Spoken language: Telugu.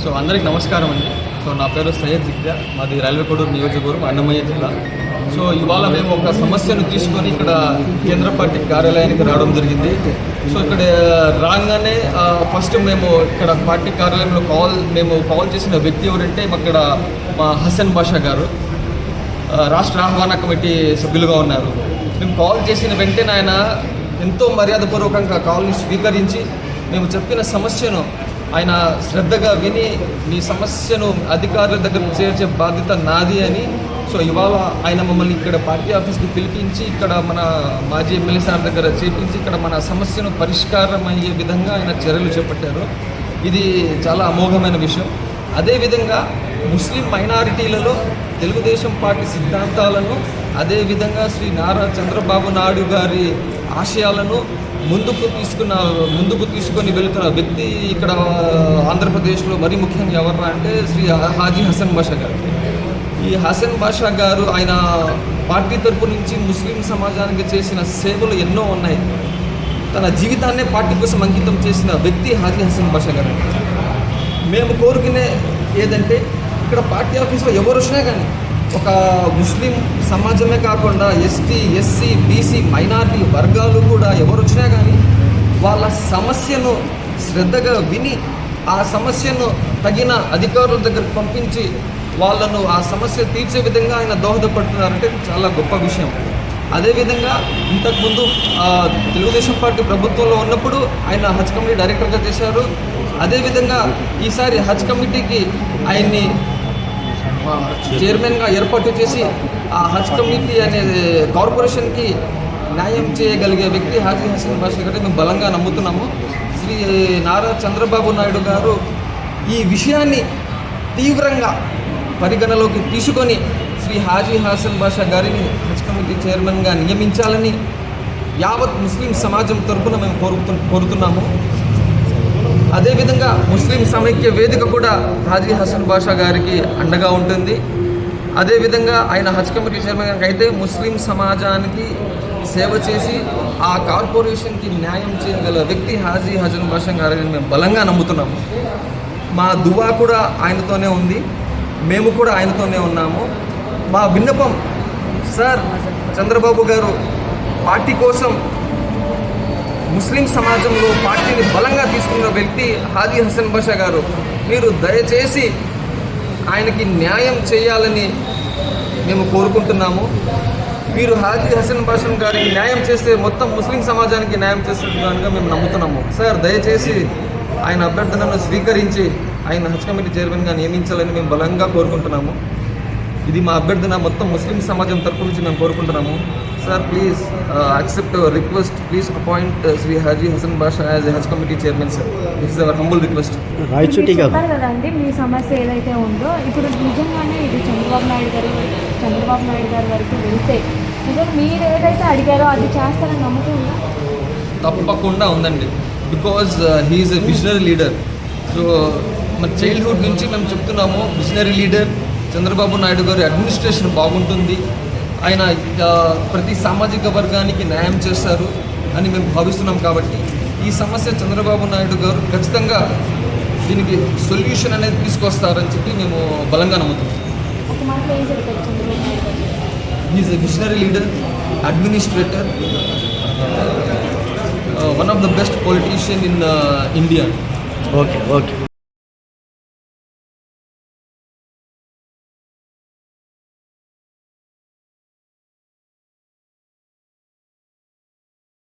సో అందరికి నమస్కారం అండి. సో నా పేరు సయ్యద్ జిక్రియా, మాది రైల్వే కోడూరు నియోజకవర్గం, అన్నమయ్య జిల్లా. సో ఇవాళ మేము ఒక సమస్యను తీసుకొని ఇక్కడ కేంద్ర పార్టీ కార్యాలయానికి రావడం జరిగింది. సో ఇక్కడ రాగానే ఫస్ట్ మేము ఇక్కడ పార్టీ కార్యాలయంలో కాల్ చేసిన వ్యక్తి ఎవరంటే ఇక్కడ మా హసన్ బాషా గారు, రాష్ట్ర ఆహ్వాన కమిటీ సభ్యులుగా ఉన్నారు. మేము కాల్ చేసిన వెంటనే ఆయన ఎంతో మర్యాదపూర్వకంగా కాల్ని స్వీకరించి మేము చెప్పిన సమస్యను ఆయన శ్రద్ధగా విని మీ సమస్యను అధికారుల దగ్గర చేర్చే బాధ్యత నాది అని. సో ఇవాళ ఆయన మమ్మల్ని ఇక్కడ పార్టీ ఆఫీస్కి పిలిపించి ఇక్కడ మన మాజీ ఎమ్మెల్యే సార్ దగ్గర చేపించి ఇక్కడ మన సమస్యను పరిష్కారం అయ్యే విధంగా ఆయన చర్యలు చేపట్టారు. ఇది చాలా అమోఘమైన విషయం. అదేవిధంగా ముస్లిం మైనారిటీలలో తెలుగుదేశం పార్టీ సిద్ధాంతాలను, అదేవిధంగా శ్రీ నారా చంద్రబాబు నాయుడు గారి ఆశయాలను ముందుకు తీసుకొని వెళుతున్న వ్యక్తి ఇక్కడ ఆంధ్రప్రదేశ్లో మరీ ముఖ్యంగా ఎవరు అంటే శ్రీ హాజీ హసన్ బాషా గారు. ఈ హసన్ బాషా గారు ఆయన పార్టీ తరపు నుంచి ముస్లిం సమాజానికి చేసిన సేవలు ఎన్నో ఉన్నాయి. తన జీవితాన్నే పార్టీ కోసం అంకితం చేసిన వ్యక్తి హాజీ హసన్ బాషా గారు. మేము కోరుకునే ఏదంటే ఇక్కడ పార్టీ ఆఫీస్లో ఎవరు వచ్చినా కానీ ఒక ముస్లిం సమాజమే కాకుండా ఎస్టీ, ఎస్సీ, బీసీ, మైనారిటీ వర్గాలు కూడా ఎవరు వచ్చినా కానీ వాళ్ళ సమస్యను శ్రద్ధగా విని ఆ సమస్యను తగిన అధికారుల దగ్గరకు పంపించి వాళ్ళను ఆ సమస్య తీర్చే విధంగా ఆయన దోహదపడుతున్నారంటే చాలా గొప్ప విషయం. అదేవిధంగా ఇంతకుముందు తెలుగుదేశం పార్టీ ప్రభుత్వంలో ఉన్నప్పుడు ఆయన హజ్ కమిటీ డైరెక్టర్గా చేశారు. అదేవిధంగా ఈసారి హజ్ కమిటీకి ఆయన్ని చైర్మన్గా ఏర్పాటు చేసి ఆ హజ్ కమిటీ అనే కార్పొరేషన్కి న్యాయం చేయగలిగే వ్యక్తి హాజీ హసన్ బాషా గారు మేము బలంగా నమ్ముతున్నాము. శ్రీ నారా చంద్రబాబు నాయుడు గారు ఈ విషయాన్ని తీవ్రంగా పరిగణలోకి తీసుకొని శ్రీ హాజీ హసన్ బాషా గారిని హజ్ కమిటీ చైర్మన్గా నియమించాలని యావత్ ముస్లిం సమాజం తరఫున మేము కోరుతున్నాము. అదేవిధంగా ముస్లిం సమైక్య వేదిక కూడా హాజీ హసన్ బాషా గారికి అండగా ఉంటుంది. అదేవిధంగా ఆయన హజ్ కమిటీ చైర్మన్ అయితే ముస్లిం సమాజానికి సేవ చేసి ఆ కార్పొరేషన్కి న్యాయం చేయగల వ్యక్తి హాజీ హసన్ బాషా గారిని మేము బలంగా నమ్ముతున్నాము. మా దువా కూడా ఆయనతోనే ఉంది, మేము కూడా ఆయనతోనే ఉన్నాము. మా విన్నపం, సార్ చంద్రబాబు గారు పార్టీ కోసం ముస్లిం సమాజంలో పార్టీని బలంగా తీసుకున్న వ్యక్తి హాజీ హసన్ బాషా గారు. మీరు దయచేసి ఆయనకి న్యాయం చేయాలని మేము కోరుకుంటున్నాము. మీరు హాజీ హసన్ బాషా గారికి న్యాయం చేస్తే మొత్తం ముస్లిం సమాజానికి న్యాయం చేస్తున్నట్టుగా మేము నమ్ముతున్నాము. సార్ దయచేసి ఆయన అభ్యర్థనను స్వీకరించి ఆయన హజ్ కమిటీ చైర్మన్గా నియమించాలని మేము బలంగా కోరుకుంటున్నాము. ఇది మా అభ్యర్థన మొత్తం ముస్లిం సమాజం తరపు నుంచి మేము కోరుకుంటున్నాము. Sir please accept our request, please appoint Shri Haji Hasan Basha as a Haj committee chairman sir. This is our humble request. చెప్పారు కదండి మీ సమస్య ఏదైతే ఉందో, ఇప్పుడు నిజంగానే ఇది చంద్రబాబు నాయుడు గారి వరకు వెళ్తే నిజంగా మీరు ఏదైతే అడిగారో అది చేస్తారని నమ్మకం ఉందా? తప్పకుండా ఉందండి. Because he's a visionary leader. So మన చైల్డ్హుడ్ నుంచి మేము చెప్తున్నాము, విజనరీ లీడర్ చంద్రబాబు నాయుడు గారి అడ్మినిస్ట్రేషన్ బాగుంటుంది, ఆయన ప్రతి సామాజిక వర్గానికి న్యాయం చేస్తారు అని మేము భావిస్తున్నాం. కాబట్టి ఈ సమస్య చంద్రబాబు నాయుడు గారు ఖచ్చితంగా దీనికి సొల్యూషన్ అనేది తీసుకొస్తారని చెప్పి మేము బలంగా నమ్ముతున్నాం. Is a visionary leader, administrator, one of the best politician in India. Okay okay.